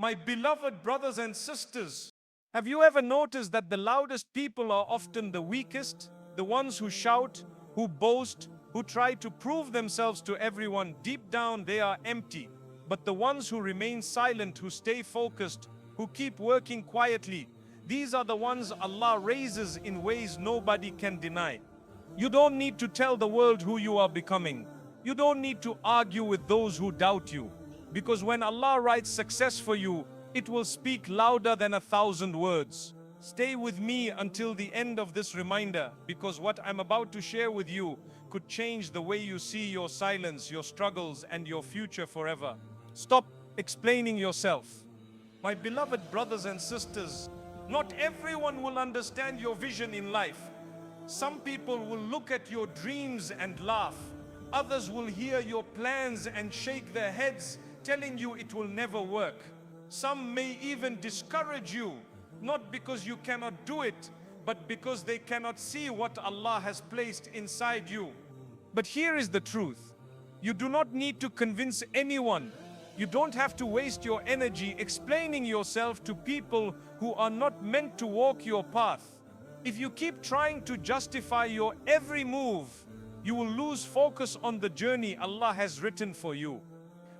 My beloved brothers and sisters, have you ever noticed that the loudest people are often the weakest? The ones who shout, who boast, who try to prove themselves to everyone, deep down they are empty. But the ones who remain silent, who stay focused, who keep working quietly, these are the ones Allah raises in ways nobody can deny. You don't need to tell the world who you are becoming. You don't need to argue with those who doubt you. Because when Allah writes success for you, it will speak louder than 1,000 words. Stay with me until the end of this reminder, because what I'm about to share with you could change the way you see your silence, your struggles, and your future forever. Stop explaining yourself. My beloved brothers and sisters, not everyone will understand your vision in life. Some people will look at your dreams and laugh. Others will hear your plans and shake their heads, telling you it will never work. Some may even discourage you, not because you cannot do it, but because they cannot see what Allah has placed inside you. But here is the truth. You do not need to convince anyone. You don't have to waste your energy explaining yourself to people who are not meant to walk your path. If you keep trying to justify your every move, you will lose focus on the journey Allah has written for you.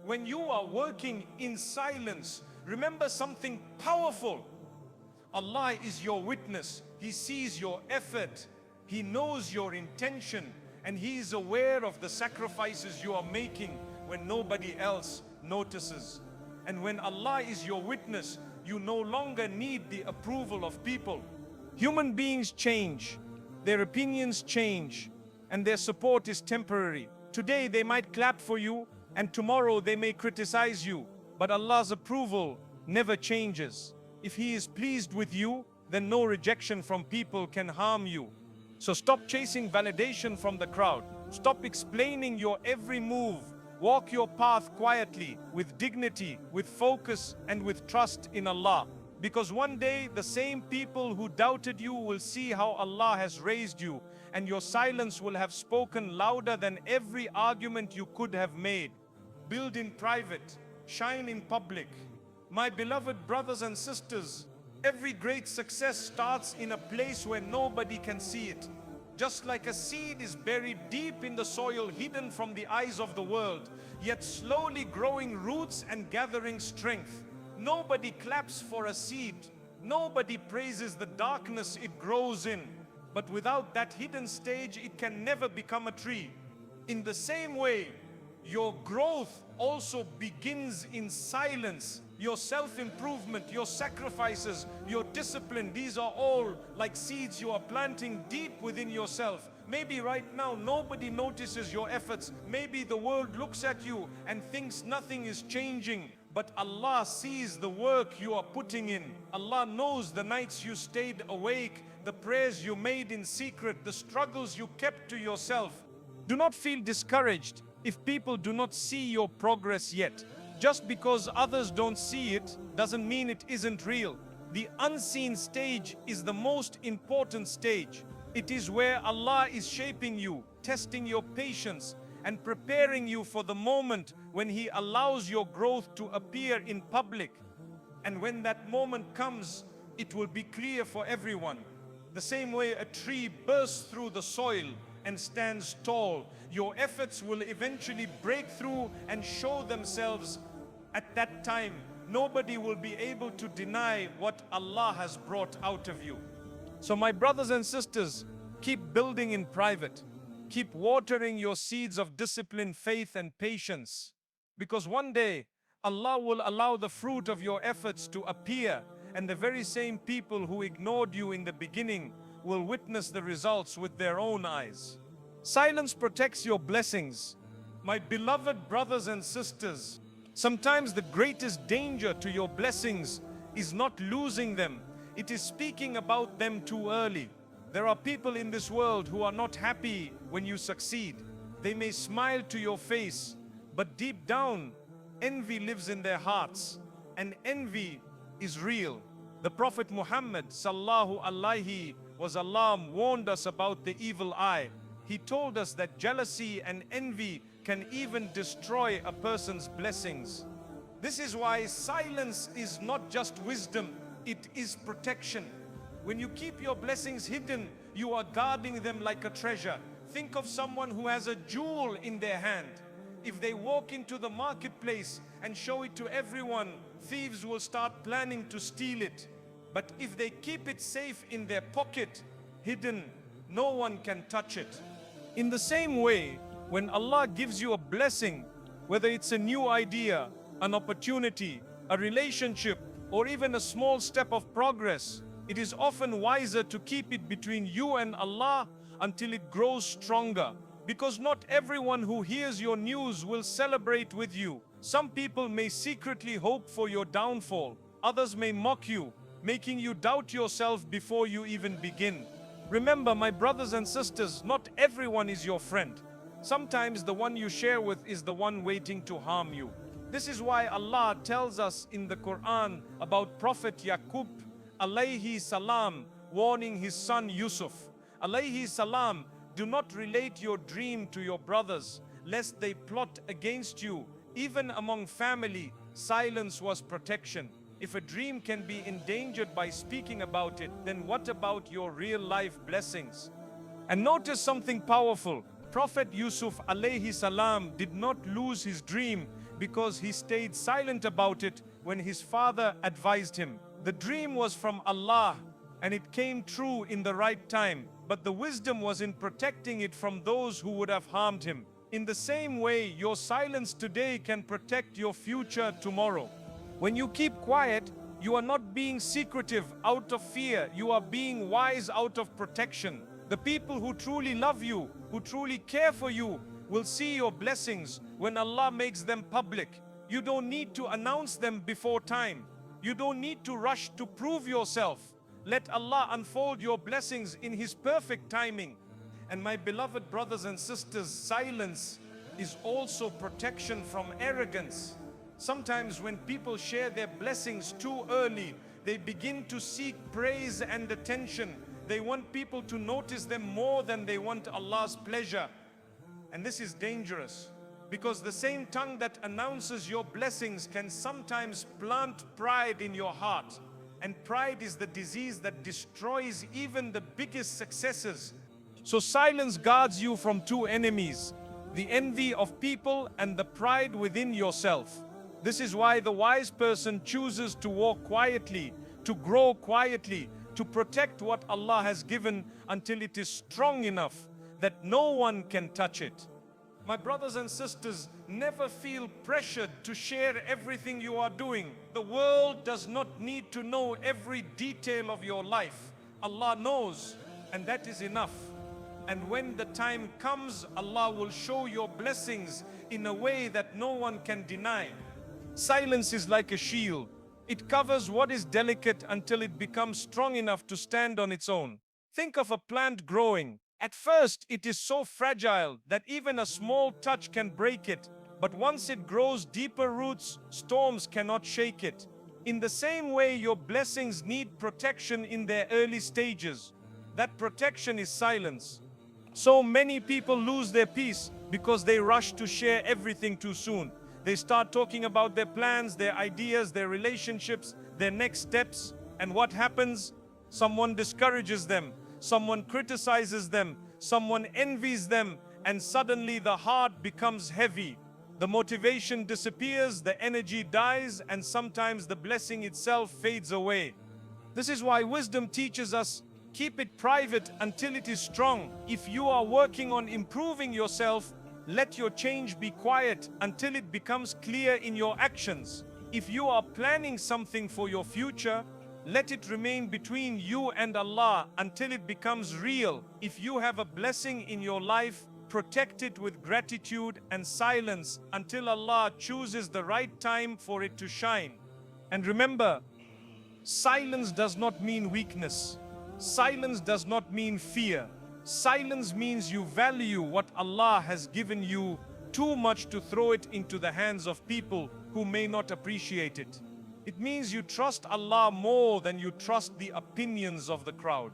When you are working in silence, remember something powerful. Allah is your witness. He sees your effort. He knows your intention. And He is aware of the sacrifices you are making when nobody else notices. And when Allah is your witness, you no longer need the approval of people. Human beings change. Their opinions change. And their support is temporary. Today they might clap for you, and tomorrow they may criticize you. But Allah's approval never changes. If He is pleased with you, then no rejection from people can harm you. So stop chasing validation from the crowd. Stop explaining your every move. Walk your path quietly, with dignity, with focus, and with trust in Allah. Because one day, the same people who doubted you will see how Allah has raised you, and your silence will have spoken louder than every argument you could have made. Build in private, shine in public. My beloved brothers and sisters, every great success starts in a place where nobody can see it. Just like a seed is buried deep in the soil, hidden from the eyes of the world, yet slowly growing roots and gathering strength. Nobody claps for a seed. Nobody praises the darkness it grows in. But without that hidden stage, it can never become a tree. In the same way, your growth also begins in silence. Your self-improvement, your sacrifices, your discipline, these are all like seeds you are planting deep within yourself. Maybe right now nobody notices your efforts. Maybe the world looks at you and thinks nothing is changing. But Allah sees the work you are putting in. Allah knows the nights you stayed awake, the prayers you made in secret, the struggles you kept to yourself. Do not feel discouraged if people do not see your progress yet. Just because others don't see it doesn't mean it isn't real. The unseen stage is the most important stage. It is where Allah is shaping you, testing your patience, and preparing you for the moment when He allows your growth to appear in public. And when that moment comes, it will be clear for everyone. The same way a tree bursts through the soil and stands tall, your efforts will eventually break through and show themselves. At that time, nobody will be able to deny what Allah has brought out of you. So my brothers and sisters, keep building in private. Keep watering your seeds of discipline, faith, and patience. Because one day, Allah will allow the fruit of your efforts to appear, and the very same people who ignored you in the beginning will witness the results with their own eyes. Silence protects your blessings. My beloved brothers and sisters, sometimes the greatest danger to your blessings is not losing them. It is speaking about them too early. There are people in this world who are not happy when you succeed. They may smile to your face, but deep down, envy lives in their hearts, and envy is real. The Prophet Muhammad sallallahu alaihi wasallam warned us about the evil eye. He told us that jealousy and envy can even destroy a person's blessings. This is why silence is not just wisdom, it is protection. When you keep your blessings hidden, you are guarding them like a treasure. Think of someone who has a jewel in their hand. If they walk into the marketplace and show it to everyone, thieves will start planning to steal it. But if they keep it safe in their pocket, hidden, no one can touch it. In the same way, when Allah gives you a blessing, whether it's a new idea, an opportunity, a relationship, or even a small step of progress, it is often wiser to keep it between you and Allah until it grows stronger. Because not everyone who hears your news will celebrate with you. Some people may secretly hope for your downfall. Others may mock you, making you doubt yourself before you even begin. Remember, my brothers and sisters, not everyone is your friend. Sometimes the one you share with is the one waiting to harm you. This is why Allah tells us in the Quran about Prophet Yaqub alayhi salam, warning his son Yusuf alayhi salam, do not relate your dream to your brothers, lest they plot against you. Even among family, silence was protection. If a dream can be endangered by speaking about it, then what about your real life blessings? And notice something powerful. Prophet Yusuf alayhi salam did not lose his dream because he stayed silent about it when his father advised him. The dream was from Allah and it came true in the right time, but the wisdom was in protecting it from those who would have harmed him. In the same way, your silence today can protect your future tomorrow. When you keep quiet, you are not being secretive out of fear, you are being wise out of protection. The people who truly love you, who truly care for you, will see your blessings when Allah makes them public. You don't need to announce them before time. You don't need to rush to prove yourself. Let Allah unfold your blessings in His perfect timing. And my beloved brothers and sisters, silence is also protection from arrogance. Sometimes when people share their blessings too early, they begin to seek praise and attention. They want people to notice them more than they want Allah's pleasure. And this is dangerous, because the same tongue that announces your blessings can sometimes plant pride in your heart. And pride is the disease that destroys even the biggest successes. So silence guards you from two enemies, the envy of people and the pride within yourself. This is why the wise person chooses to walk quietly, to grow quietly, to protect what Allah has given until it is strong enough that no one can touch it. My brothers and sisters, never feel pressured to share everything you are doing. The world does not need to know every detail of your life. Allah knows, and that is enough. And when the time comes, Allah will show your blessings in a way that no one can deny. Silence is like a shield. It covers what is delicate until it becomes strong enough to stand on its own. Think of a plant growing. At first, it is so fragile that even a small touch can break it. But once it grows deeper roots, storms cannot shake it. In the same way, your blessings need protection in their early stages. That protection is silence. So many people lose their peace because they rush to share everything too soon. They start talking about their plans, their ideas, their relationships, their next steps. And what happens? Someone discourages them. Someone criticizes them. Someone envies them. And suddenly the heart becomes heavy. The motivation disappears, the energy dies, and sometimes the blessing itself fades away. This is why wisdom teaches us, keep it private until it is strong. If you are working on improving yourself, let your change be quiet until it becomes clear in your actions. If you are planning something for your future, let it remain between you and Allah until it becomes real. If you have a blessing in your life, protect it with gratitude and silence until Allah chooses the right time for it to shine. And remember, silence does not mean weakness. Silence does not mean fear. Silence means you value what Allah has given you too much to throw it into the hands of people who may not appreciate it. It means you trust Allah more than you trust the opinions of the crowd.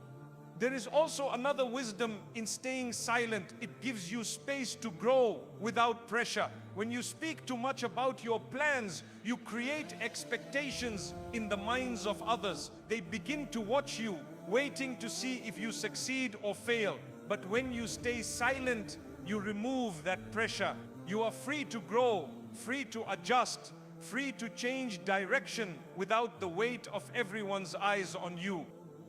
There is also another wisdom in staying silent. It gives you space to grow without pressure. When you speak too much about your plans, you create expectations in the minds of others. They begin to watch you, waiting to see if you succeed or fail. But when you stay silent, you remove that pressure. You are free to grow, free to adjust, free to change direction without the weight of everyone's eyes on you.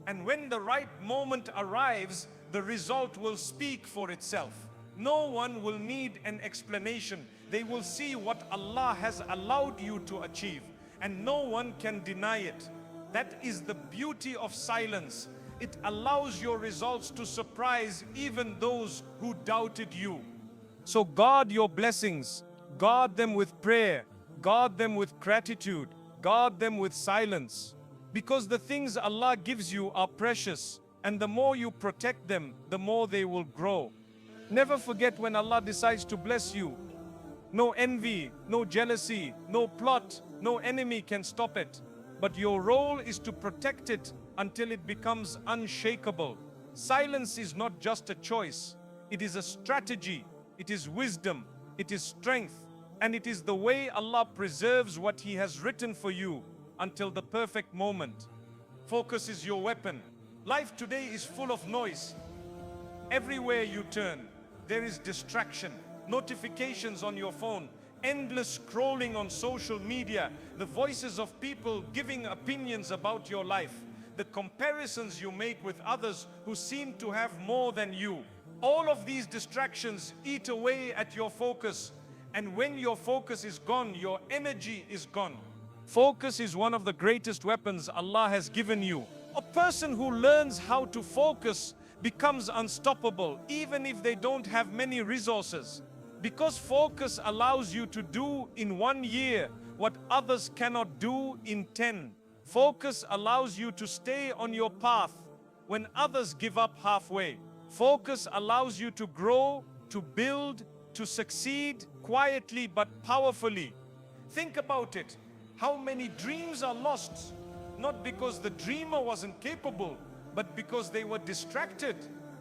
And when the right moment arrives, the result will speak for itself. No one will need an explanation. They will see what Allah has allowed you to achieve, and no one can deny it. That is the beauty of silence. It allows your results to surprise even those who doubted you. So guard your blessings, guard them with prayer, guard them with gratitude, guard them with silence. Because the things Allah gives you are precious, and the more you protect them, the more they will grow. Never forget, when Allah decides to bless you, no envy, no jealousy, no plot, no enemy can stop it. But your role is to protect it until it becomes unshakable. Silence is not just a choice, it is a strategy, it is wisdom, it is strength, and it is the way Allah preserves what He has written for you until the perfect moment. Focus is your weapon. Life today is full of noise. Everywhere you turn, there is distraction, notifications on your phone, endless scrolling on social media, the voices of people giving opinions about your life, the comparisons you make with others who seem to have more than you. All of these distractions eat away at your focus, and when your focus is gone, your energy is gone. Focus is one of the greatest weapons Allah has given you. A person who learns how to focus becomes unstoppable, even if they don't have many resources. Because focus allows you to do in 1 year what others cannot do in 10. Focus allows you to stay on your path when others give up halfway. Focus allows you to grow, to build, to succeed quietly but powerfully. Think about it. How many dreams are lost? Not because the dreamer wasn't capable, but because they were distracted.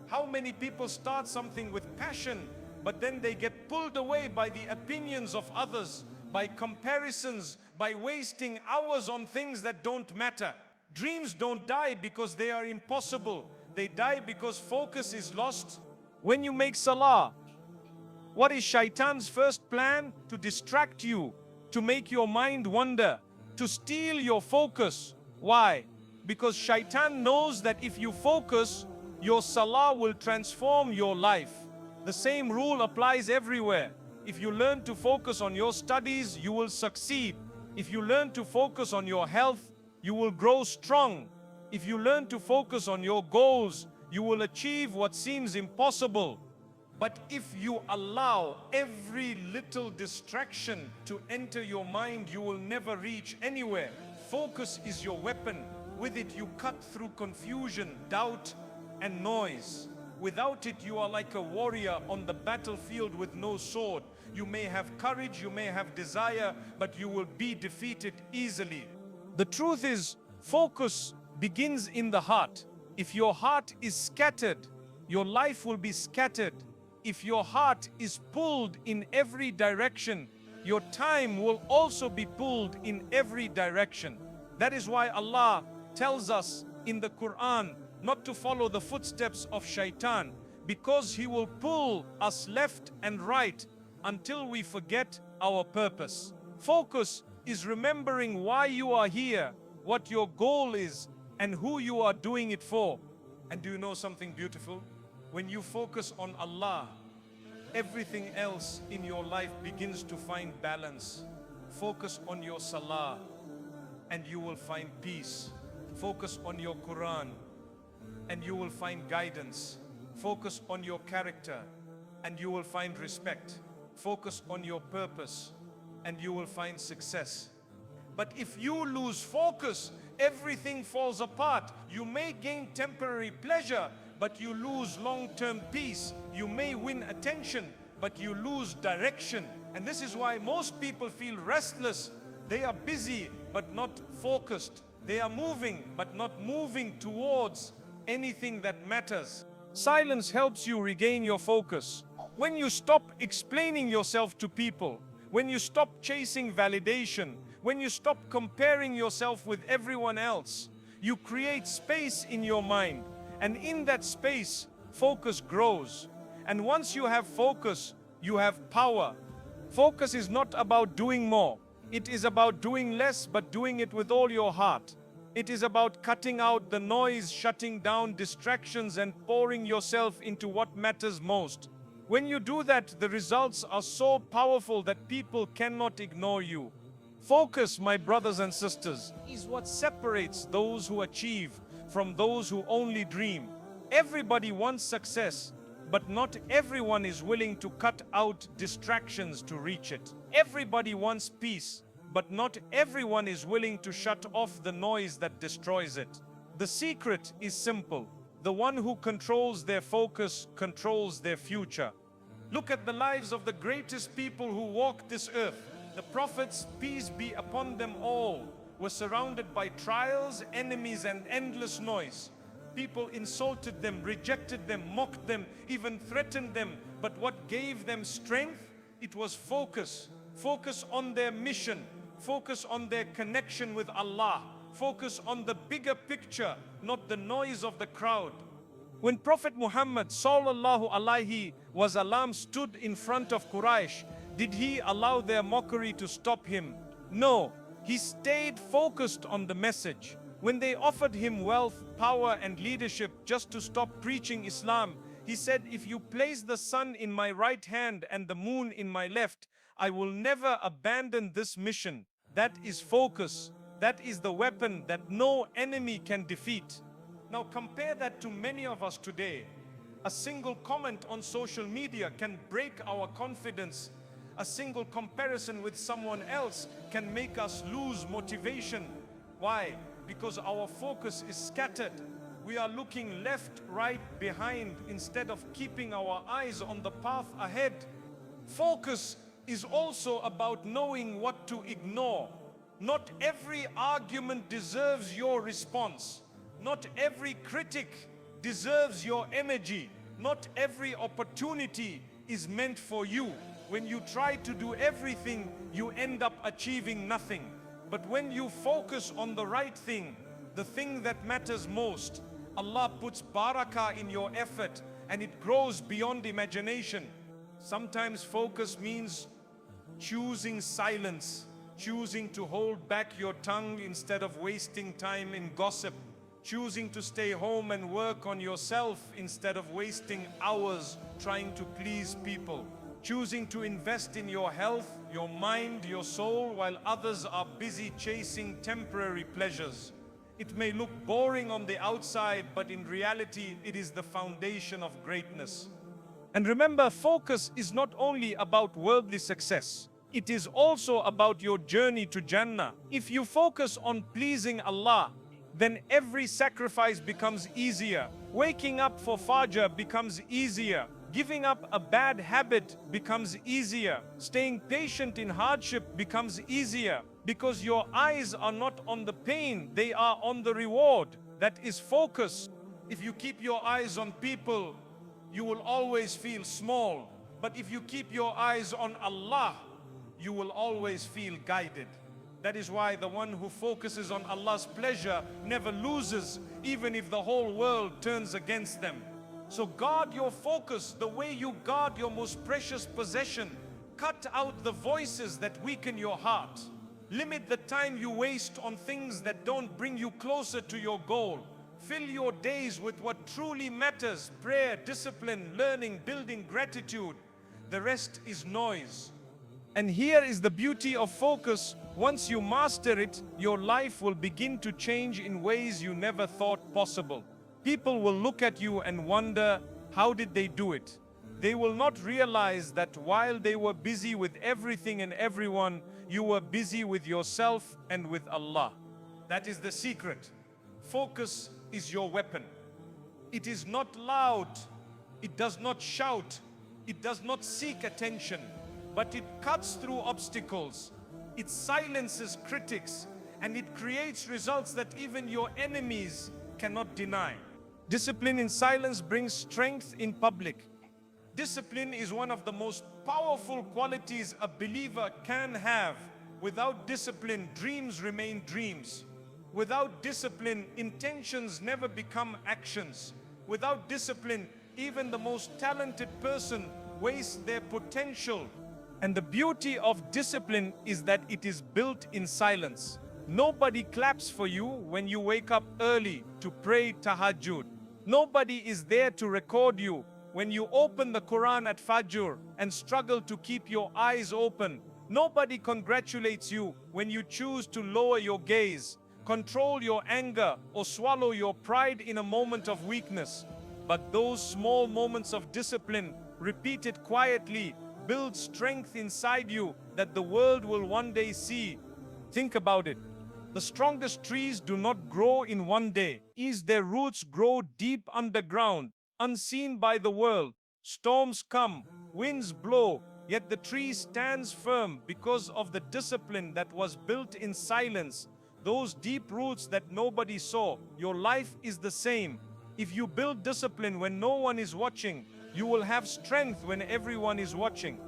How many people start something with passion, but then they get pulled away by the opinions of others, by comparisons, by wasting hours on things that don't matter. Dreams don't die because they are impossible. They die because focus is lost. When you make salah, what is shaitan's first plan? To distract you, to make your mind wander, to steal your focus. Why? Because shaitan knows that if you focus, your salah will transform your life. The same rule applies everywhere. If you learn to focus on your studies, you will succeed. If you learn to focus on your health, you will grow strong. If you learn to focus on your goals, you will achieve what seems impossible. But if you allow every little distraction to enter your mind, you will never reach anywhere. Focus is your weapon. With it, you cut through confusion, doubt, and noise. Without it, you are like a warrior on the battlefield with no sword. You may have courage, you may have desire, but you will be defeated easily. The truth is, focus begins in the heart. If your heart is scattered, your life will be scattered. If your heart is pulled in every direction, your time will also be pulled in every direction. That is why Allah tells us in the Quran not to follow the footsteps of shaitan, because he will pull us left and right until we forget our purpose. Focus is remembering why you are here, what your goal is, and who you are doing it for. And do you know something beautiful? When you focus on Allah, everything else in your life begins to find balance. Focus on your salah and you will find peace. Focus on your Quran and you will find guidance. Focus on your character and you will find respect. Focus on your purpose and you will find success. But if you lose focus, everything falls apart. You may gain temporary pleasure, but you lose long-term peace. You may win attention, but you lose direction. And this is why most people feel restless. They are busy, but not focused. They are moving, but not moving towards anything that matters. Silence helps you regain your focus. When you stop explaining yourself to people, when you stop chasing validation, when you stop comparing yourself with everyone else, you create space in your mind. And in that space, focus grows. And once you have focus, you have power. Focus is not about doing more. It is about doing less, but doing it with all your heart. It is about cutting out the noise, shutting down distractions, and pouring yourself into what matters most. When you do that, the results are so powerful that people cannot ignore you. Focus, my brothers and sisters, is what separates those who achieve from those who only dream. Everybody wants success, but not everyone is willing to cut out distractions to reach it. Everybody wants peace, but not everyone is willing to shut off the noise that destroys it. The secret is simple. The one who controls their focus controls their future. Look at the lives of the greatest people who walked this earth. The prophets, peace be upon them all, were surrounded by trials, enemies, and endless noise. People insulted them, rejected them, mocked them, even threatened them. But what gave them strength? It was focus. Focus on their mission. Focus on their connection with Allah. Focus on the bigger picture, not the noise of the crowd. When Prophet Muhammad sallallahu alaihi wasallam stood in front of Quraysh, did he allow their mockery to stop him? No, he stayed focused on the message. When they offered him wealth, power, and leadership just to stop preaching Islam, he said, "If you place the sun in my right hand and the moon in my left, I will never abandon this mission." That is focus. That is the weapon that no enemy can defeat. Now compare that to many of us today. A single comment on social media can break our confidence. A single comparison with someone else can make us lose motivation. Why? Because our focus is scattered. We are looking left, right, behind, instead of keeping our eyes on the path ahead. Focus is also about knowing what to ignore. Not every argument deserves your response. Not every critic deserves your energy. Not every opportunity is meant for you. When you try to do everything, you end up achieving nothing. But when you focus on the right thing, the thing that matters most, Allah puts barakah in your effort and it grows beyond imagination. Sometimes focus means choosing silence, choosing to hold back your tongue instead of wasting time in gossip, choosing to stay home and work on yourself instead of wasting hours trying to please people, choosing to invest in your health, your mind, your soul, while others are busy chasing temporary pleasures. It may look boring on the outside, but in reality, it is the foundation of greatness. And remember, focus is not only about worldly success. It is also about your journey to Jannah. If you focus on pleasing Allah, then every sacrifice becomes easier. Waking up for Fajr becomes easier. Giving up a bad habit becomes easier. Staying patient in hardship becomes easier. Because your eyes are not on the pain, they are on the reward. That is focus. If you keep your eyes on people, you will always feel small. But if you keep your eyes on Allah, you will always feel guided. That is why the one who focuses on Allah's pleasure never loses, even if the whole world turns against them. So guard your focus the way you guard your most precious possession. Cut out the voices that weaken your heart. Limit the time you waste on things that don't bring you closer to your goal. Fill your days with what truly matters: prayer, discipline, learning, building gratitude. The rest is noise. And here is the beauty of focus. Once you master it, your life will begin to change in ways you never thought possible. People will look at you and wonder, how did they do it? They will not realize that while they were busy with everything and everyone, you were busy with yourself and with Allah. That is the secret. Focus is your weapon. It is not loud. It does not shout. It does not seek attention. But it cuts through obstacles. It silences critics. And it creates results that even your enemies cannot deny. Discipline in silence brings strength in public. Discipline is one of the most powerful qualities a believer can have. Without discipline, dreams remain dreams. Without discipline, intentions never become actions. Without discipline, even the most talented person wastes their potential. And the beauty of discipline is that it is built in silence. Nobody claps for you when you wake up early to pray tahajjud. Nobody is there to record you when you open the Quran at Fajr and struggle to keep your eyes open. Nobody congratulates you when you choose to lower your gaze, control your anger, or swallow your pride in a moment of weakness. But those small moments of discipline, repeated quietly, build strength inside you that the world will one day see. Think about it. The strongest trees do not grow in one day. Their roots grow deep underground, unseen by the world. Storms come, winds blow, yet the tree stands firm because of the discipline that was built in silence. Those deep roots that nobody saw. Your life is the same. If you build discipline when no one is watching, you will have strength when everyone is watching.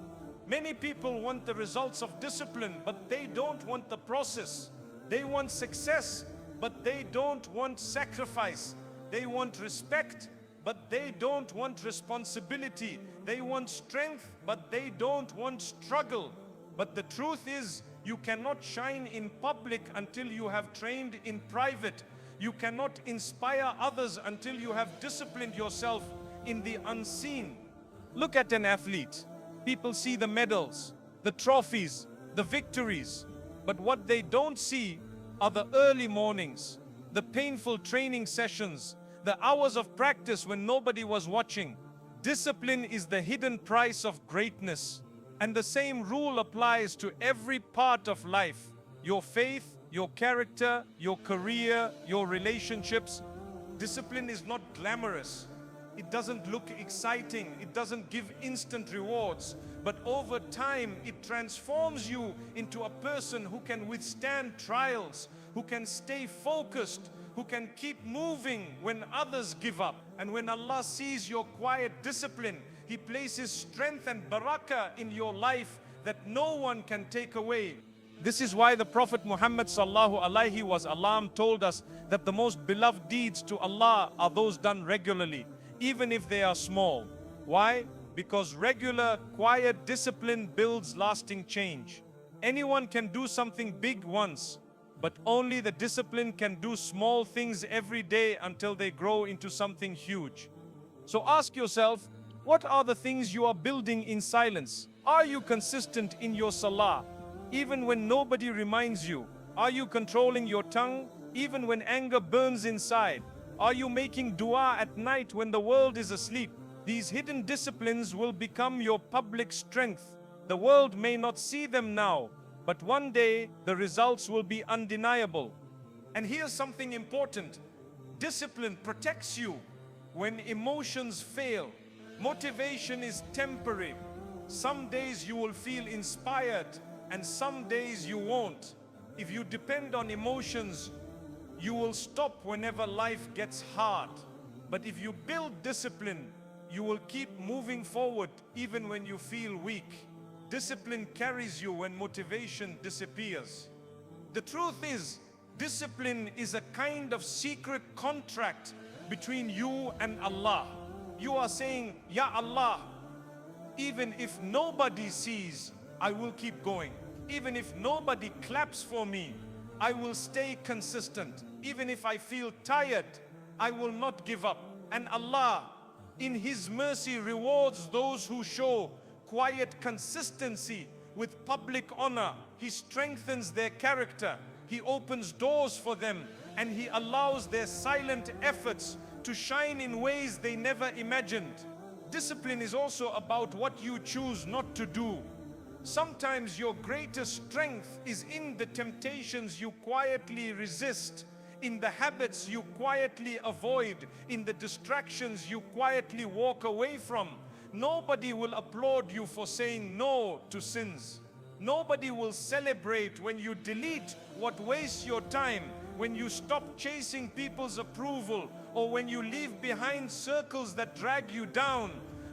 Many people want the results of discipline, but they don't want the process. They want success, but they don't want sacrifice. They want respect, but they don't want responsibility. They want strength, but they don't want struggle. But the truth is, you cannot shine in public until you have trained in private. You cannot inspire others until you have disciplined yourself in the unseen. Look at an athlete. People see the medals, the trophies, the victories. But what they don't see are the early mornings, the painful training sessions, the hours of practice when nobody was watching. Discipline is the hidden price of greatness. And the same rule applies to every part of life. Your faith, your character, your career, your relationships. Discipline is not glamorous. It doesn't look exciting. It doesn't give instant rewards. But over time, it transforms you into a person who can withstand trials, who can stay focused, who can keep moving when others give up. And when Allah sees your quiet discipline, He places strength and barakah in your life that no one can take away. This is why the Prophet Muhammad sallallahu alaihi wasallam told us that the most beloved deeds to Allah are those done regularly, even if they are small. Why? Because regular, quiet discipline builds lasting change. Anyone can do something big once, but only the discipline can do small things every day until they grow into something huge. So ask yourself, what are the things you are building in silence? Are you consistent in your salah, even when nobody reminds you? Are you controlling your tongue, even when anger burns inside? Are you making dua at night when the world is asleep? These hidden disciplines will become your public strength. The world may not see them now, but one day the results will be undeniable. And here's something important. Discipline protects you when emotions fail. Motivation is temporary. Some days you will feel inspired and some days you won't. If you depend on emotions, you will stop whenever life gets hard. But if you build discipline, you will keep moving forward even when you feel weak. Discipline carries you when motivation disappears. The truth is, discipline is a kind of secret contract between you and Allah. You are saying, Ya Allah, even if nobody sees, I will keep going. Even if nobody claps for me, I will stay consistent. Even if I feel tired, I will not give up. And Allah, in His mercy, rewards those who show quiet consistency with public honor. He strengthens their character. He opens doors for them, and He allows their silent efforts to shine in ways they never imagined. Discipline is also about what you choose not to do. Sometimes your greatest strength is in the temptations you quietly resist, in the habits you quietly avoid, in the distractions you quietly walk away from. Nobody will applaud you for saying no to sins. Nobody will celebrate when you delete what wastes your time, when you stop chasing people's approval, or when you leave behind circles that drag you down.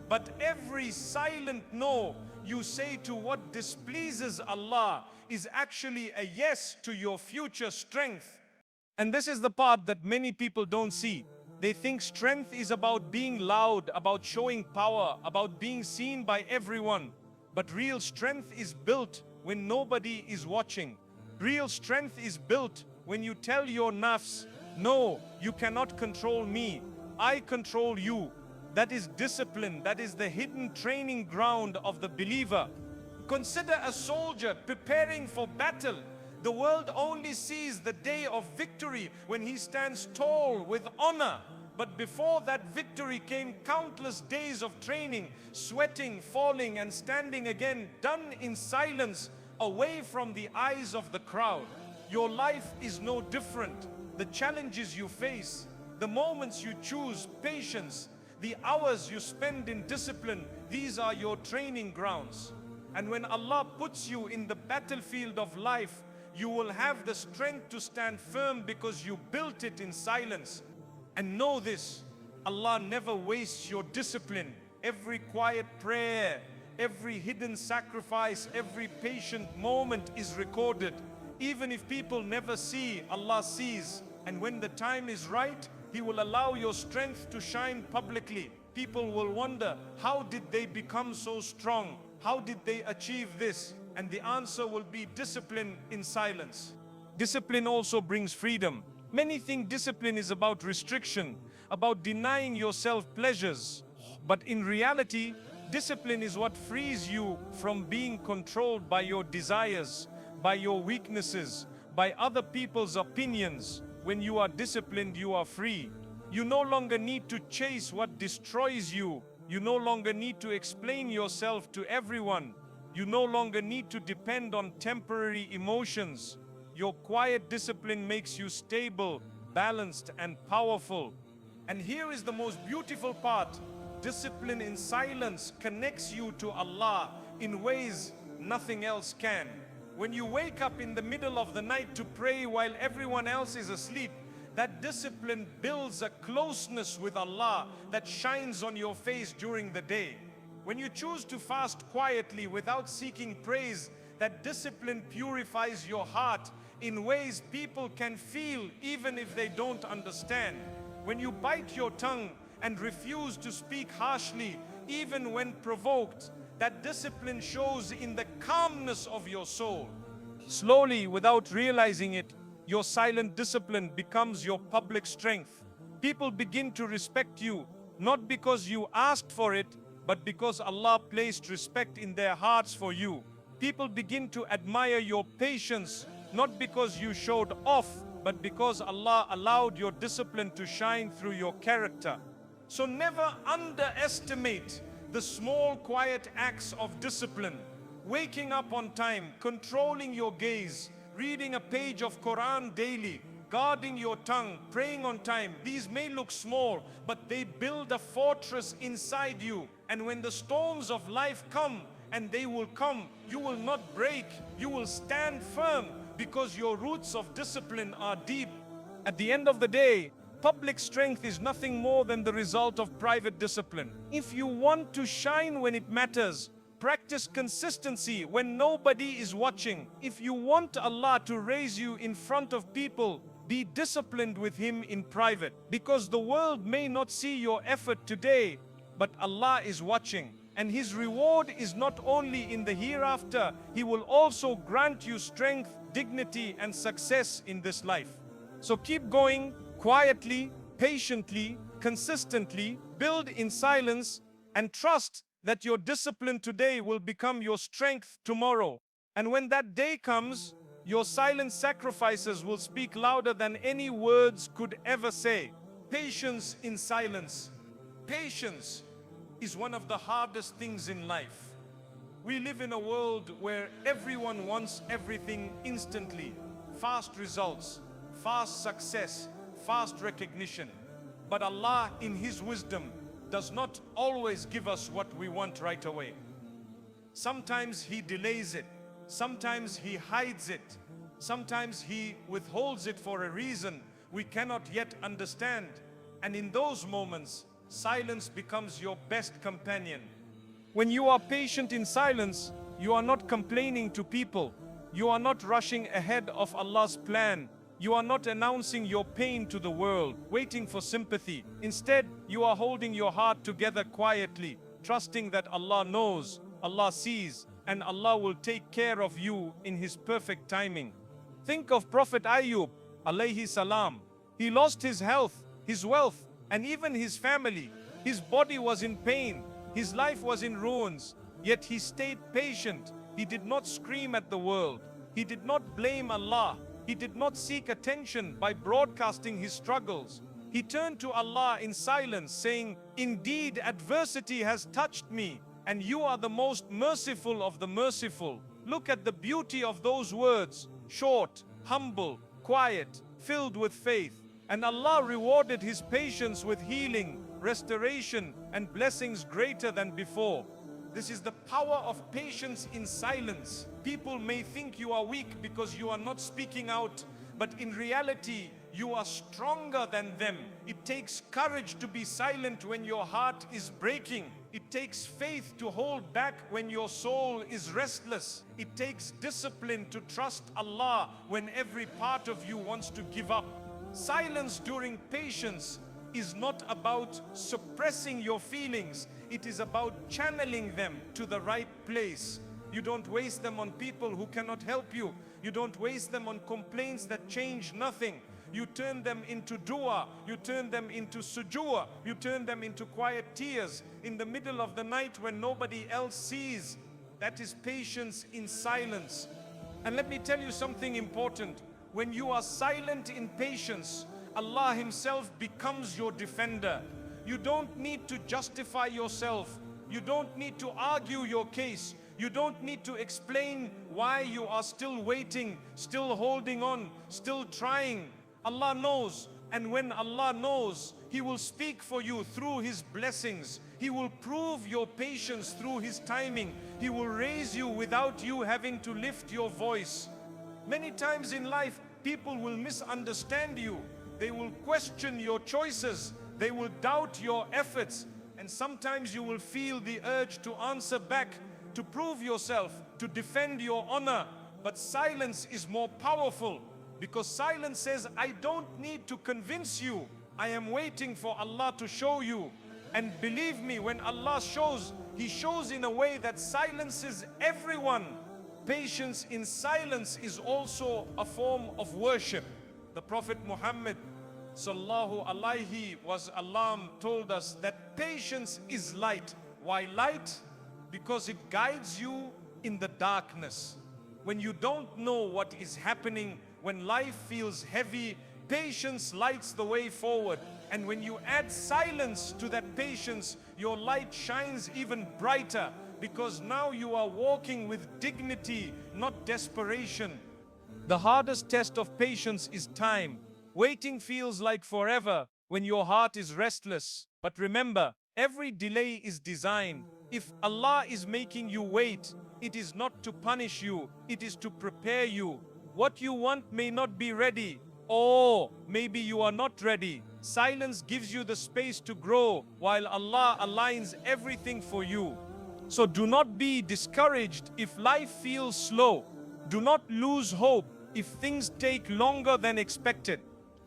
But every silent no you say to what displeases Allah is actually a yes to your future strength. And this is the part that many people don't see. They think strength is about being loud, about showing power, about being seen by everyone. But real strength is built when nobody is watching. Real strength is built when you tell your nafs, no, you cannot control me, I control you. That is discipline. That is the hidden training ground of the believer. Consider a soldier preparing for battle. The world only sees the day of victory when he stands tall with honor. But before that victory came countless days of training, sweating, falling and standing again, done in silence, away from the eyes of the crowd. Your life is no different. The challenges you face, the moments you choose patience, the hours you spend in discipline, these are your training grounds. And when Allah puts you in the battlefield of life, you will have the strength to stand firm because you built it in silence. And know this, Allah never wastes your discipline. Every quiet prayer, every hidden sacrifice, every patient moment is recorded. Even if people never see, Allah sees. And when the time is right, He will allow your strength to shine publicly. People will wonder, how did they become so strong? How did they achieve this? And the answer will be discipline in silence. Discipline also brings freedom. Many think discipline is about restriction, about denying yourself pleasures. But in reality, discipline is what frees you from being controlled by your desires, by your weaknesses, by other people's opinions. When you are disciplined, you are free. You no longer need to chase what destroys you. You no longer need to explain yourself to everyone. You no longer need to depend on temporary emotions. Your quiet discipline makes you stable, balanced, and powerful. And here is the most beautiful part. Discipline in silence connects you to Allah in ways nothing else can. When you wake up in the middle of the night to pray while everyone else is asleep, that discipline builds a closeness with Allah that shines on your face during the day. When you choose to fast quietly without seeking praise, that discipline purifies your heart in ways people can feel even if they don't understand. When you bite your tongue and refuse to speak harshly, even when provoked, that discipline shows in the calmness of your soul. Slowly, without realizing it, your silent discipline becomes your public strength. People begin to respect you, not because you asked for it, but because Allah placed respect in their hearts for you. People begin to admire your patience, not because you showed off, but because Allah allowed your discipline to shine through your character. So never underestimate the small, quiet acts of discipline. Waking up on time, controlling your gaze, reading a page of Quran daily, guarding your tongue, praying on time. These may look small, but they build a fortress inside you. And when the storms of life come, and they will come, you will not break. You will stand firm because your roots of discipline are deep. At the end of the day, public strength is nothing more than the result of private discipline. If you want to shine when it matters, practice consistency when nobody is watching. If you want Allah to raise you in front of people, be disciplined with Him in private. Because the world may not see your effort today, but Allah is watching. And His reward is not only in the hereafter, He will also grant you strength, dignity, and success in this life. So keep going quietly, patiently, consistently, build in silence, and trust that your discipline today will become your strength tomorrow. And when that day comes, your silent sacrifices will speak louder than any words could ever say. Patience in silence. Patience is one of the hardest things in life. We live in a world where everyone wants everything instantly. Fast results, fast success, fast recognition. But Allah, in His wisdom, does not always give us what we want right away. Sometimes He delays it. Sometimes He hides it. Sometimes He withholds it for a reason we cannot yet understand. And in those moments, silence becomes your best companion. When you are patient in silence, you are not complaining to people. You are not rushing ahead of Allah's plan. You are not announcing your pain to the world, waiting for sympathy. Instead, you are holding your heart together quietly, trusting that Allah knows, Allah sees, and Allah will take care of you in His perfect timing. Think of Prophet Ayub, alayhi salam. He lost his health, his wealth, and even his family. His body was in pain. His life was in ruins. Yet he stayed patient. He did not scream at the world. He did not blame Allah. He did not seek attention by broadcasting his struggles. He turned to Allah in silence, saying, "Indeed, adversity has touched me, and you are the most merciful of the merciful." Look at the beauty of those words. Short, humble, quiet, filled with faith. And Allah rewarded his patience with healing, restoration, and blessings greater than before. This is the power of patience in silence. People may think you are weak because you are not speaking out, but in reality, you are stronger than them. It takes courage to be silent when your heart is breaking. It takes faith to hold back when your soul is restless. It takes discipline to trust Allah when every part of you wants to give up. Silence during patience is not about suppressing your feelings. It is about channeling them to the right place. You don't waste them on people who cannot help you. You don't waste them on complaints that change nothing. You turn them into dua. You turn them into sujood. You turn them into quiet tears in the middle of the night when nobody else sees. That is patience in silence. And let me tell you something important. When you are silent in patience, Allah Himself becomes your defender. You don't need to justify yourself. You don't need to argue your case. You don't need to explain why you are still waiting, still holding on, still trying. Allah knows, and when Allah knows, He will speak for you through His blessings. He will prove your patience through His timing. He will raise you without you having to lift your voice. Many times in life, people will misunderstand you. They will question your choices. They will doubt your efforts. And sometimes you will feel the urge to answer back, to prove yourself, to defend your honor. But silence is more powerful, because silence says, I don't need to convince you. I am waiting for Allah to show you. And believe me, when Allah shows, He shows in a way that silences everyone. Patience in silence is also a form of worship. The Prophet Muhammad sallallahu alaihi wasallam told us that patience is light. Why light? Because it guides you in the darkness. When you don't know what is happening, when life feels heavy, patience lights the way forward. And when you add silence to that patience, your light shines even brighter, because now you are walking with dignity, not desperation. The hardest test of patience is time. Waiting feels like forever when your heart is restless. But remember, every delay is designed. If Allah is making you wait, it is not to punish you, it is to prepare you. What you want may not be ready, or maybe you are not ready. Silence gives you the space to grow, while Allah aligns everything for you. So do not be discouraged if life feels slow. Do not lose hope if things take longer than expected.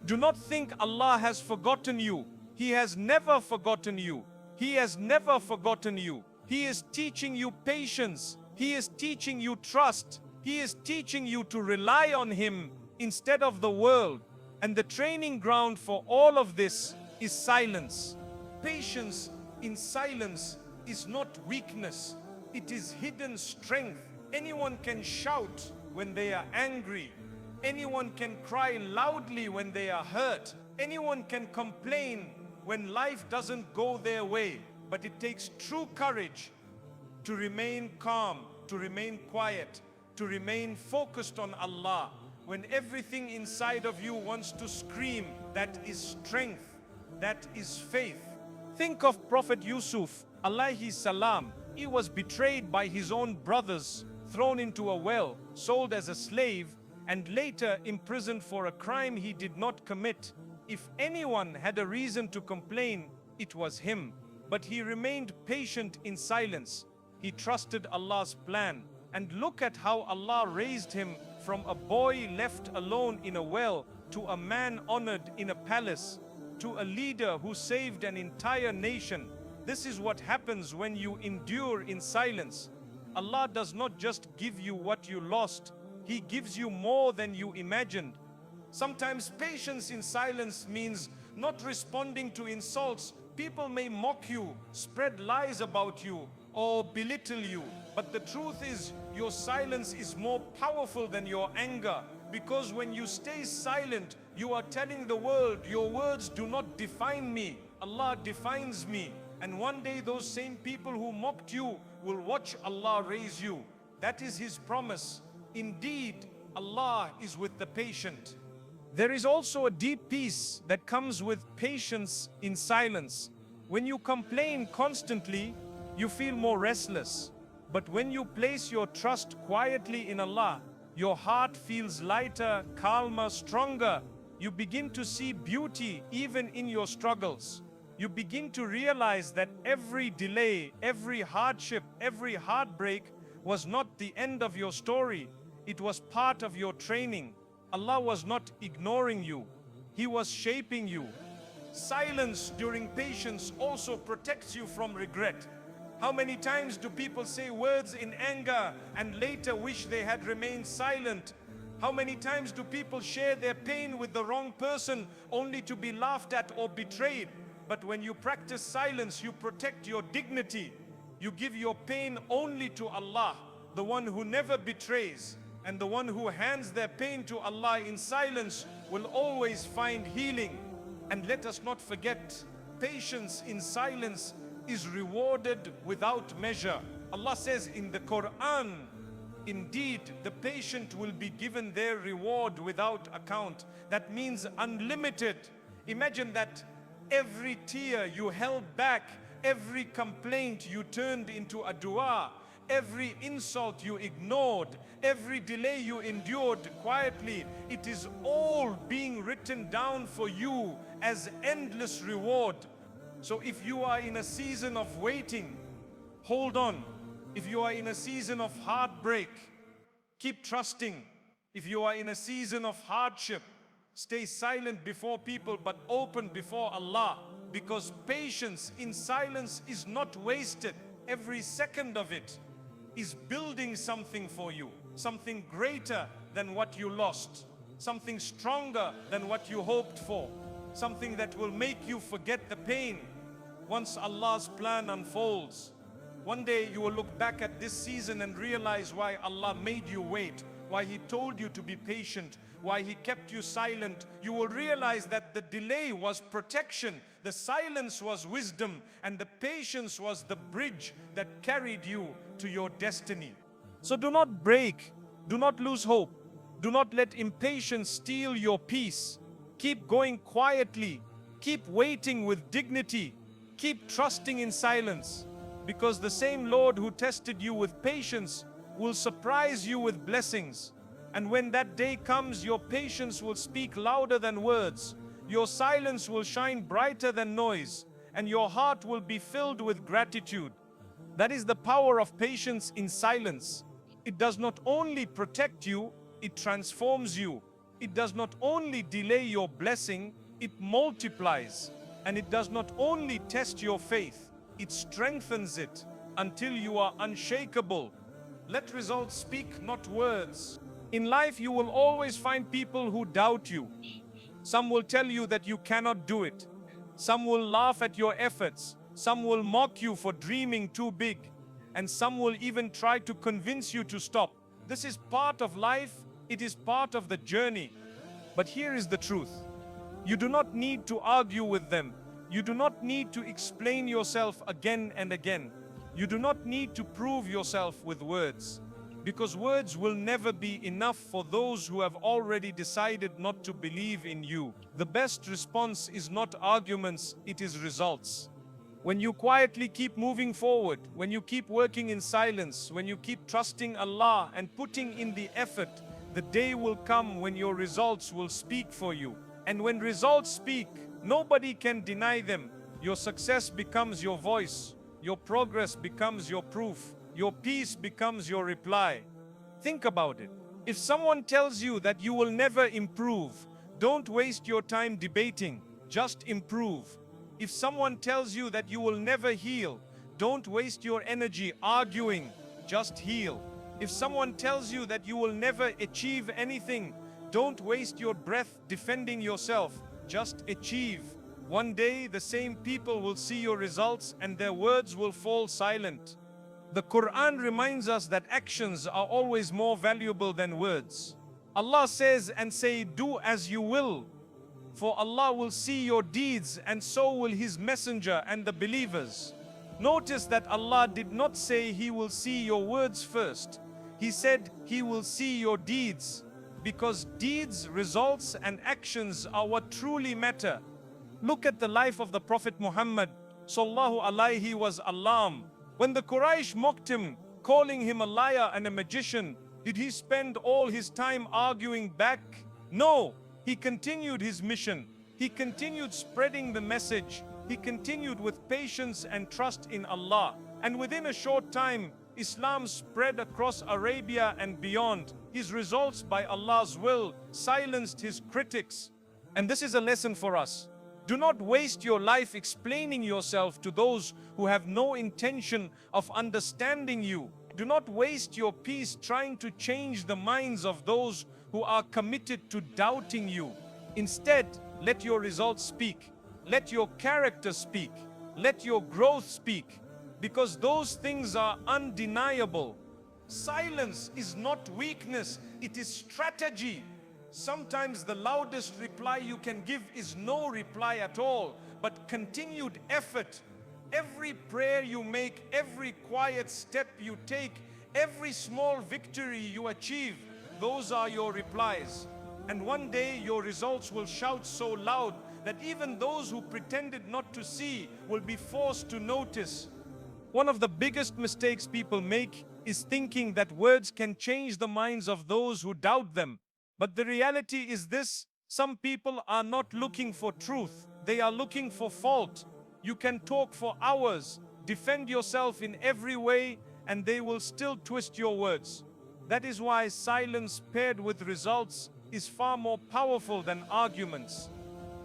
Do not think Allah has forgotten you. He has never forgotten you. He has never forgotten you. He is teaching you patience. He is teaching you trust. He is teaching you to rely on Him instead of the world. And the training ground for all of this is silence. Patience in silence is not weakness. It is hidden strength. Anyone can shout when they are angry. Anyone can cry loudly when they are hurt. Anyone can complain when life doesn't go their way. But it takes true courage to remain calm, to remain quiet, to remain focused on Allah. When everything inside of you wants to scream, that is strength, that is faith. Think of Prophet Yusuf, alayhi salam. He was betrayed by his own brothers, thrown into a well, sold as a slave, and later imprisoned for a crime he did not commit. If anyone had a reason to complain, it was him. But he remained patient in silence. He trusted Allah's plan. And look at how Allah raised him from a boy left alone in a well to a man honored in a palace, to a leader who saved an entire nation. This is what happens when you endure in silence. Allah does not just give you what you lost, He gives you more than you imagined. Sometimes patience in silence means not responding to insults. People may mock you, spread lies about you, or belittle you. But the truth is, your silence is more powerful than your anger. Because when you stay silent, you are telling the world, your words do not define me. Allah defines me. And one day those same people who mocked you will watch Allah raise you. That is His promise. Indeed, Allah is with the patient. There is also a deep peace that comes with patience in silence. When you complain constantly, you feel more restless. But when you place your trust quietly in Allah, your heart feels lighter, calmer, stronger. You begin to see beauty even in your struggles. You begin to realize that every delay, every hardship, every heartbreak was not the end of your story. It was part of your training. Allah was not ignoring you. He was shaping you. Silence during patience also protects you from regret. How many times do people say words in anger and later wish they had remained silent? How many times do people share their pain with the wrong person only to be laughed at or betrayed? But when you practice silence, you protect your dignity. You give your pain only to Allah, the one who never betrays. And the one who hands their pain to Allah in silence will always find healing. And let us not forget, patience in silence is rewarded without measure. Allah says in the Quran, indeed, the patient will be given their reward without account. That means unlimited. Imagine that every tear you held back, every complaint you turned into a dua, every insult you ignored, every delay you endured quietly, it is all being written down for you as endless reward. So if you are in a season of waiting, hold on. If you are in a season of heartbreak, keep trusting. If you are in a season of hardship, stay silent before people but open before Allah. Because patience in silence is not wasted. Every second of it is building something for you, something greater than what you lost, something stronger than what you hoped for, something that will make you forget the pain once Allah's plan unfolds. One day you will look back at this season and realize why Allah made you wait, why He told you to be patient, why He kept you silent. You will realize that the delay was protection, the silence was wisdom, and the patience was the bridge that carried you to your destiny. So do not break, do not lose hope, do not let impatience steal your peace. Keep going quietly, keep waiting with dignity, keep trusting in silence, because the same Lord who tested you with patience will surprise you with blessings. And when that day comes, your patience will speak louder than words, your silence will shine brighter than noise, and your heart will be filled with gratitude. That is the power of patience in silence. It does not only protect you, it transforms you. It does not only delay your blessing, it multiplies. And it does not only test your faith, it strengthens it until you are unshakable. Let results speak, not words. In life, you will always find people who doubt you. Some will tell you that you cannot do it. Some will laugh at your efforts. Some will mock you for dreaming too big. And some will even try to convince you to stop. This is part of life. It is part of the journey. But here is the truth. You do not need to argue with them. You do not need to explain yourself again and again. You do not need to prove yourself with words. Because words will never be enough for those who have already decided not to believe in you. The best response is not arguments, it is results. When you quietly keep moving forward, when you keep working in silence, when you keep trusting Allah and putting in the effort, the day will come when your results will speak for you. And when results speak, nobody can deny them. Your success becomes your voice. Your progress becomes your proof. your peace becomes your reply. Think about it. If someone tells you that you will never improve, don't waste your time debating, just improve. If someone tells you that you will never heal, don't waste your energy arguing, just heal. If someone tells you that you will never achieve anything, don't waste your breath defending yourself, just achieve. One day the same people will see your results and their words will fall silent. The Quran reminds us that actions are always more valuable than words. Allah says, and say, do as you will, for Allah will see your deeds and so will His Messenger and the believers. Notice that Allah did not say He will see your words first. He said He will see your deeds, because deeds, results and actions are what truly matter. Look at the life of the Prophet Muhammad sallallahu alaihi wasallam. When the Quraysh mocked him, calling him a liar and a magician, did he spend all his time arguing back? No, he continued his mission. He continued spreading the message. He continued with patience and trust in Allah. And within a short time, Islam spread across Arabia and beyond. His results, by Allah's will, silenced his critics. And this is a lesson for us. Do not waste your life explaining yourself to those who have no intention of understanding you. Do not waste your peace trying to change the minds of those who are committed to doubting you. Instead, let your results speak. Let your character speak. Let your growth speak. Because those things are undeniable. Silence is not weakness, it is strategy. Sometimes the loudest reply you can give is no reply at all, but continued effort. Every prayer you make, every quiet step you take, every small victory you achieve, those are your replies. And one day your results will shout so loud that even those who pretended not to see will be forced to notice. One of the biggest mistakes people make is thinking that words can change the minds of those who doubt them. But the reality is this: some people are not looking for truth, they are looking for fault. You can talk for hours, defend yourself in every way, and they will still twist your words. That is why silence paired with results is far more powerful than arguments.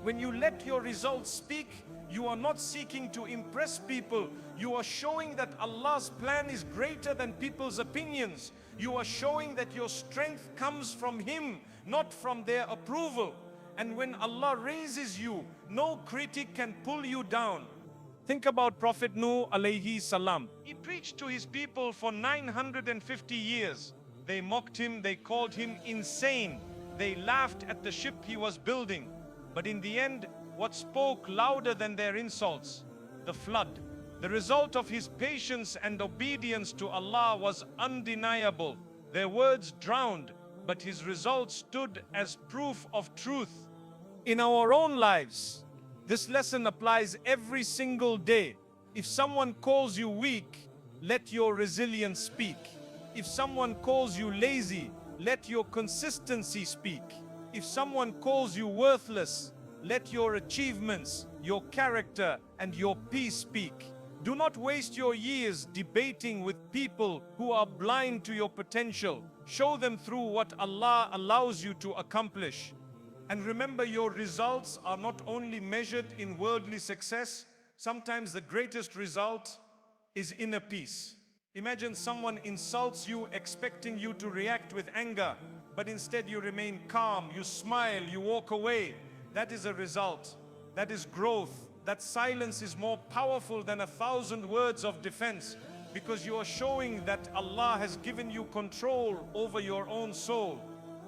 When you let your results speak, you are not seeking to impress people. You are showing that Allah's plan is greater than people's opinions. You are showing that your strength comes from Him, not from their approval. And when Allah raises you, no critic can pull you down. Think about Prophet Nuh alayhi salam. He preached to his people for 950 years. They mocked him, they called him insane. They laughed at the ship he was building. But in the end, what spoke louder than their insults? The flood. The result of his patience and obedience to Allah was undeniable. Their words drowned, but his results stood as proof of truth. In our own lives, this lesson applies every single day. If someone calls you weak, let your resilience speak. If someone calls you lazy, let your consistency speak. If someone calls you worthless, let your achievements, your character, and your peace speak. Do not waste your years debating with people who are blind to your potential. Show them through what Allah allows you to accomplish. And remember, your results are not only measured in worldly success. Sometimes the greatest result is inner peace. Imagine someone insults you, expecting you to react with anger, but instead you remain calm, you smile, you walk away. That is a result. That is growth. That silence is more powerful than 1,000 words of defense, because you are showing that Allah has given you control over your own soul.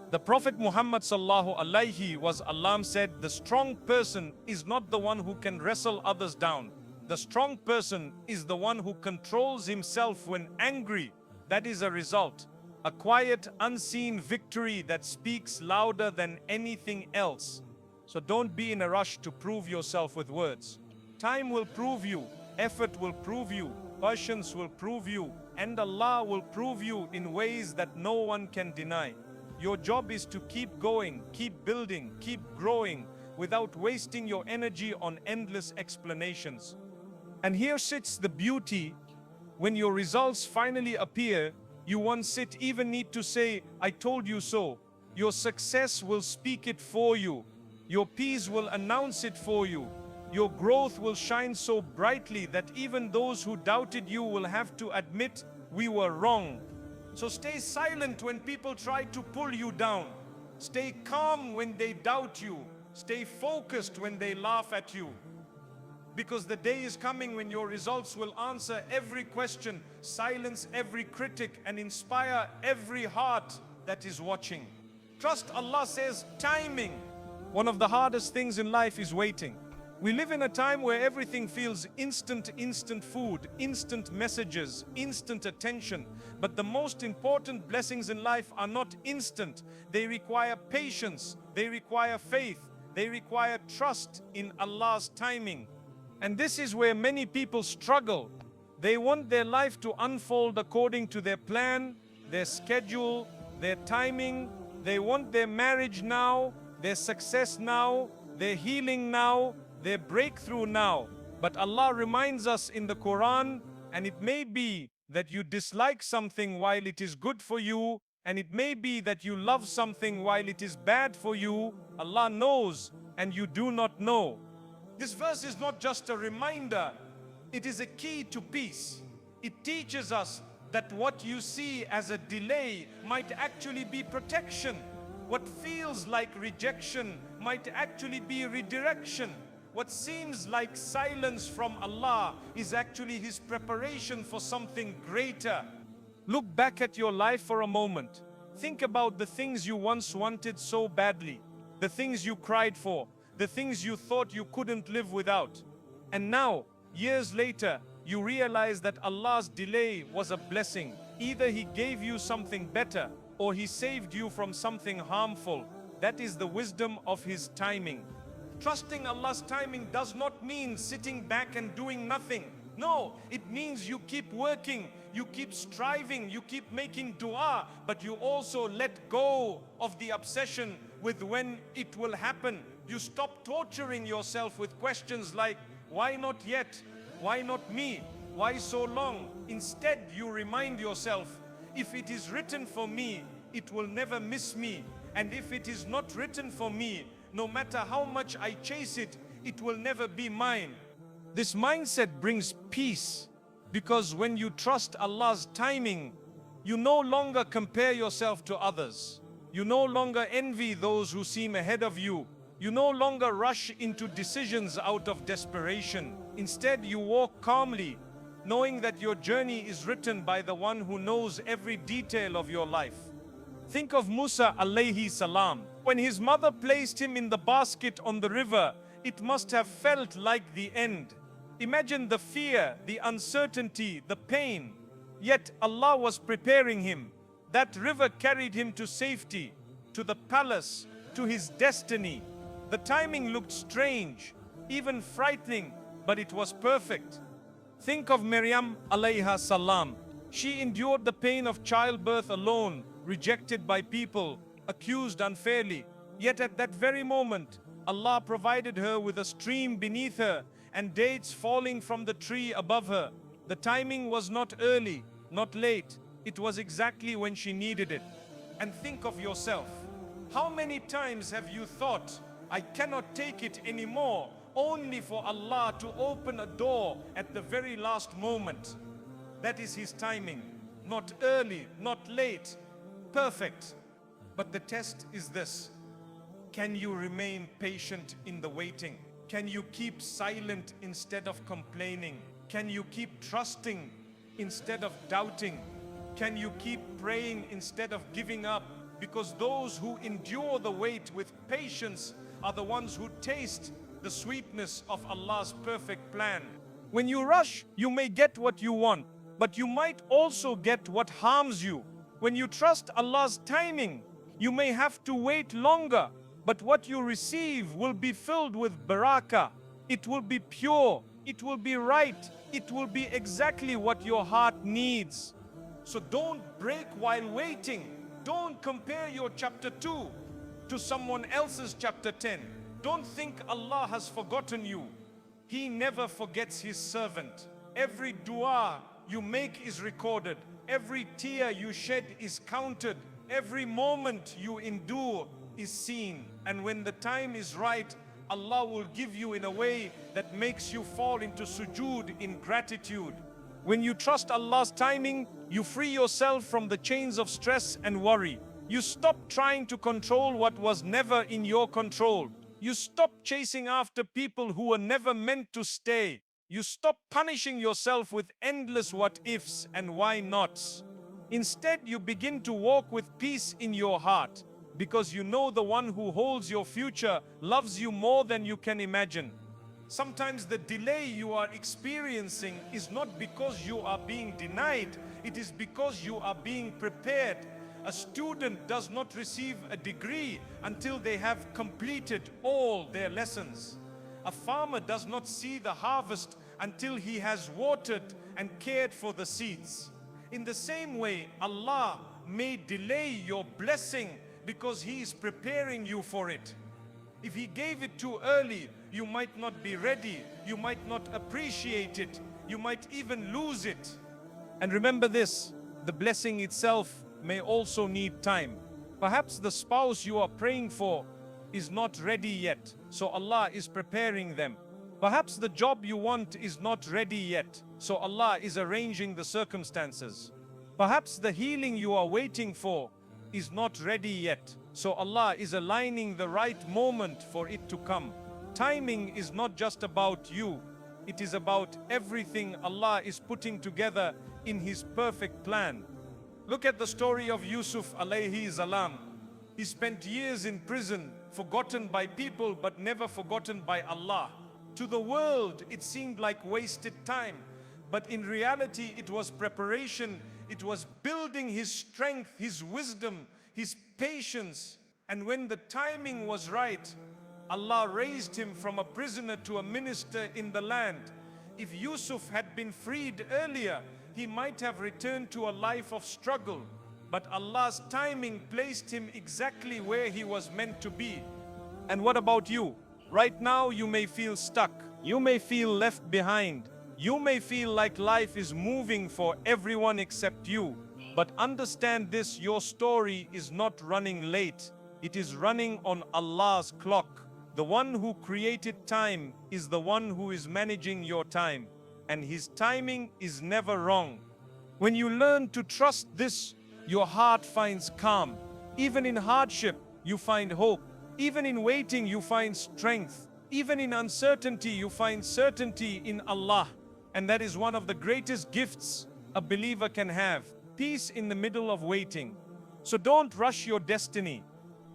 The Prophet Muhammad sallallahu alaihi wasallam said, the strong person is not the one who can wrestle others down. The strong person is the one who controls himself when angry. That is a result. A quiet, unseen victory that speaks louder than anything else. So don't be in a rush to prove yourself with words. Time will prove you, effort will prove you, patience will prove you, and Allah will prove you in ways that no one can deny. Your job is to keep going, keep building, keep growing, without wasting your energy on endless explanations. And here sits the beauty. When your results finally appear, you won't sit even need to say, I told you so. Your success will speak it for you. Your peace will announce it for you. Your growth will shine so brightly that even those who doubted you will have to admit we were wrong. So stay silent when people try to pull you down. Stay calm when they doubt you. Stay focused when they laugh at you. Because the day is coming when your results will answer every question, silence every critic, and inspire every heart that is watching. Trust Allah says timing. One of the hardest things in life is waiting. We live in a time where everything feels instant food, instant messages, instant attention. But the most important blessings in life are not instant. They require patience, they require faith, they require trust in Allah's timing. And this is where many people struggle. They want their life to unfold according to their plan, their schedule, their timing. They want their marriage now, their success now, their healing now, their breakthrough now. But Allah reminds us in the Quran, and it may be that you dislike something while it is good for you, and it may be that you love something while it is bad for you. Allah knows, and you do not know. This verse is not just a reminder, it is a key to peace. It teaches us that what you see as a delay might actually be protection. What feels like rejection might actually be redirection. What seems like silence from Allah is actually His preparation for something greater. Look back at your life for a moment. Think about the things you once wanted so badly, the things you cried for, the things you thought you couldn't live without. And now, years later, you realize that Allah's delay was a blessing. Either He gave you something better, or He saved you from something harmful. That is the wisdom of His timing. Trusting Allah's timing does not mean sitting back and doing nothing. No, it means you keep working, you keep striving, you keep making dua, but you also let go of the obsession with when it will happen. You stop torturing yourself with questions like, why not yet? Why not me? Why so long? Instead, you remind yourself, if it is written for me, it will never miss me. And if it is not written for me, no matter how much I chase it, it will never be mine. This mindset brings peace, because when you trust Allah's timing, you no longer compare yourself to others. You no longer envy those who seem ahead of you. You no longer rush into decisions out of desperation. Instead, you walk calmly, knowing that your journey is written by the one who knows every detail of your life. Think of Musa alayhi salam. When his mother placed him in the basket on the river, it must have felt like the end. Imagine the fear, the uncertainty, the pain. Yet Allah was preparing him. That river carried him to safety, to the palace, to his destiny. The timing looked strange, even frightening, but it was perfect. Think of Maryam alayha salam. She endured the pain of childbirth alone, rejected by people, accused unfairly. Yet at that very moment, Allah provided her with a stream beneath her and dates falling from the tree above her. The timing was not early, not late. It was exactly when she needed it. And think of yourself. How many times have you thought, I cannot take it anymore, only for Allah to open a door at the very last moment? That is His timing. Not early, not late, perfect. But the test is this. Can you remain patient in the waiting? Can you keep silent instead of complaining? Can you keep trusting instead of doubting? Can you keep praying instead of giving up? Because those who endure the wait with patience are the ones who taste the sweetness of Allah's perfect plan. When you rush, you may get what you want, but you might also get what harms you. When you trust Allah's timing, you may have to wait longer, but what you receive will be filled with barakah. It will be pure, it will be right, it will be exactly what your heart needs. So don't break while waiting. Don't compare your chapter 2 to someone else's chapter 10. Don't think Allah has forgotten you. He never forgets His servant. Every dua, you make is recorded. Every tear you shed is counted. Every moment you endure is seen. And when the time is right, Allah will give you in a way that makes you fall into sujood in gratitude. When you trust Allah's timing, you free yourself from the chains of stress and worry. You stop trying to control what was never in your control. You stop chasing after people who were never meant to stay. You stop punishing yourself with endless what ifs and why nots. Instead, you begin to walk with peace in your heart, because you know the one who holds your future loves you more than you can imagine. Sometimes the delay you are experiencing is not because you are being denied, it is because you are being prepared. A student does not receive a degree until they have completed all their lessons. A farmer does not see the harvest until he has watered and cared for the seeds. In the same way, Allah may delay your blessing because He is preparing you for it. If He gave it too early, you might not be ready, you might not appreciate it, you might even lose it. And remember this, the blessing itself may also need time. Perhaps the spouse you are praying for is not ready yet, so Allah is preparing them. Perhaps the job you want is not ready yet, so Allah is arranging the circumstances. Perhaps the healing you are waiting for is not ready yet, so Allah is aligning the right moment for it to come. Timing is not just about you, it is about everything Allah is putting together in His perfect plan. Look at the story of Yusuf alayhi salam. He spent years in prison, forgotten by people but never forgotten by Allah. To the world it seemed like wasted time, but in reality it was preparation. It was building his strength, his wisdom, his patience. And when the timing was right, Allah raised him from a prisoner to a minister in the land. If Yusuf had been freed earlier, he might have returned to a life of struggle. But Allah's timing placed him exactly where he was meant to be. And what about you? Right now you may feel stuck. You may feel left behind. You may feel like life is moving for everyone except you. But understand this, your story is not running late. It is running on Allah's clock. The one who created time is the one who is managing your time. And His timing is never wrong. When you learn to trust this, your heart finds calm. Even in hardship, you find hope. Even in waiting, you find strength. Even in uncertainty, you find certainty in Allah. And that is one of the greatest gifts a believer can have. Peace in the middle of waiting. So don't rush your destiny.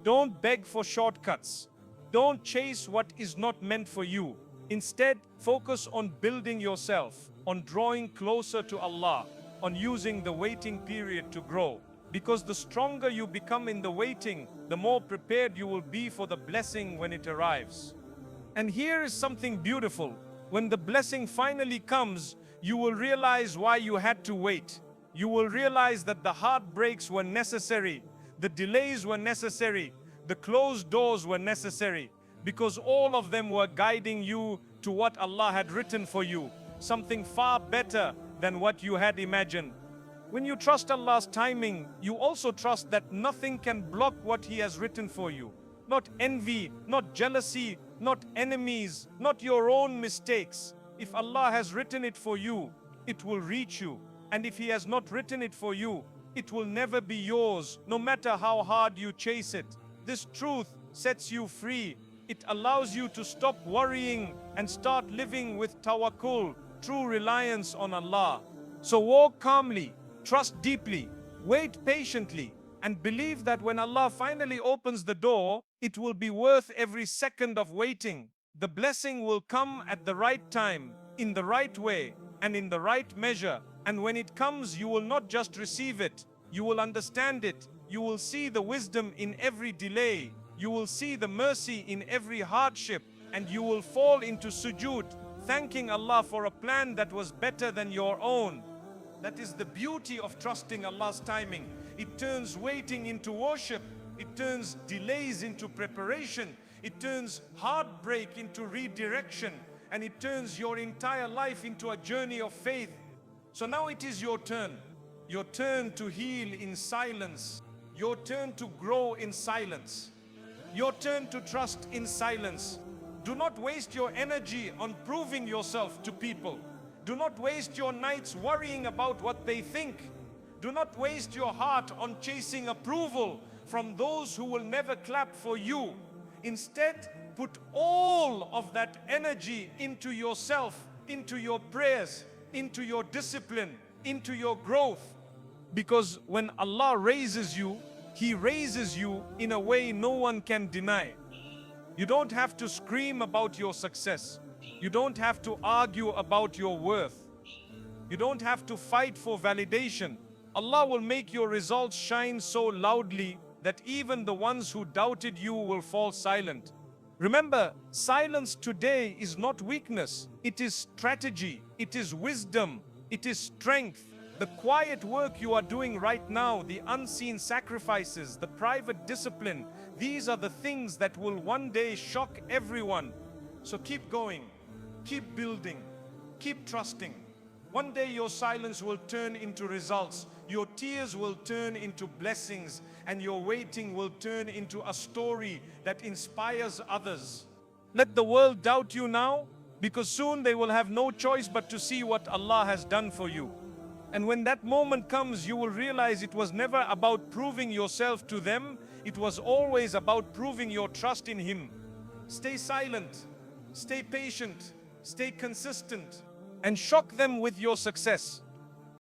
Don't beg for shortcuts. Don't chase what is not meant for you. Instead, focus on building yourself, on drawing closer to Allah, on using the waiting period to grow. Because the stronger you become in the waiting, the more prepared you will be for the blessing when it arrives. And here is something beautiful. When the blessing finally comes, you will realize why you had to wait. You will realize that the heartbreaks were necessary, the delays were necessary, the closed doors were necessary, because all of them were guiding you to what Allah had written for you, something far better than what you had imagined. When you trust Allah's timing, you also trust that nothing can block what He has written for you. Not envy, not jealousy, not enemies, not your own mistakes. If Allah has written it for you, it will reach you. And if He has not written it for you, it will never be yours, no matter how hard you chase it. This truth sets you free. It allows you to stop worrying and start living with tawakkul, true reliance on Allah. So walk calmly, trust deeply, wait patiently, and believe that when Allah finally opens the door, it will be worth every second of waiting. The blessing will come at the right time, in the right way, and in the right measure. And when it comes, you will not just receive it, you will understand it. You will see the wisdom in every delay. You will see the mercy in every hardship. And you will fall into sujood, thanking Allah for a plan that was better than your own. That is the beauty of trusting Allah's timing. It turns waiting into worship. It turns delays into preparation. It turns heartbreak into redirection. And it turns your entire life into a journey of faith. So now it is your turn. Your turn to heal in silence. Your turn to grow in silence. Your turn to trust in silence. Do not waste your energy on proving yourself to people. Do not waste your nights worrying about what they think. Do not waste your heart on chasing approval from those who will never clap for you. Instead, put all of that energy into yourself, into your prayers, into your discipline, into your growth. Because when Allah raises you, He raises you in a way no one can deny. You don't have to scream about your success. You don't have to argue about your worth. You don't have to fight for validation. Allah will make your results shine so loudly that even the ones who doubted you will fall silent. Remember, silence today is not weakness. It is strategy. It is wisdom. It is strength. The quiet work you are doing right now, the unseen sacrifices, the private discipline, these are the things that will one day shock everyone. So keep going, keep building, keep trusting. One day your silence will turn into results, your tears will turn into blessings, and your waiting will turn into a story that inspires others. Let the world doubt you now, because soon they will have no choice but to see what Allah has done for you. And when that moment comes, you will realize it was never about proving yourself to them. It was always about proving your trust in Him. Stay silent, stay patient, stay consistent, and shock them with your success.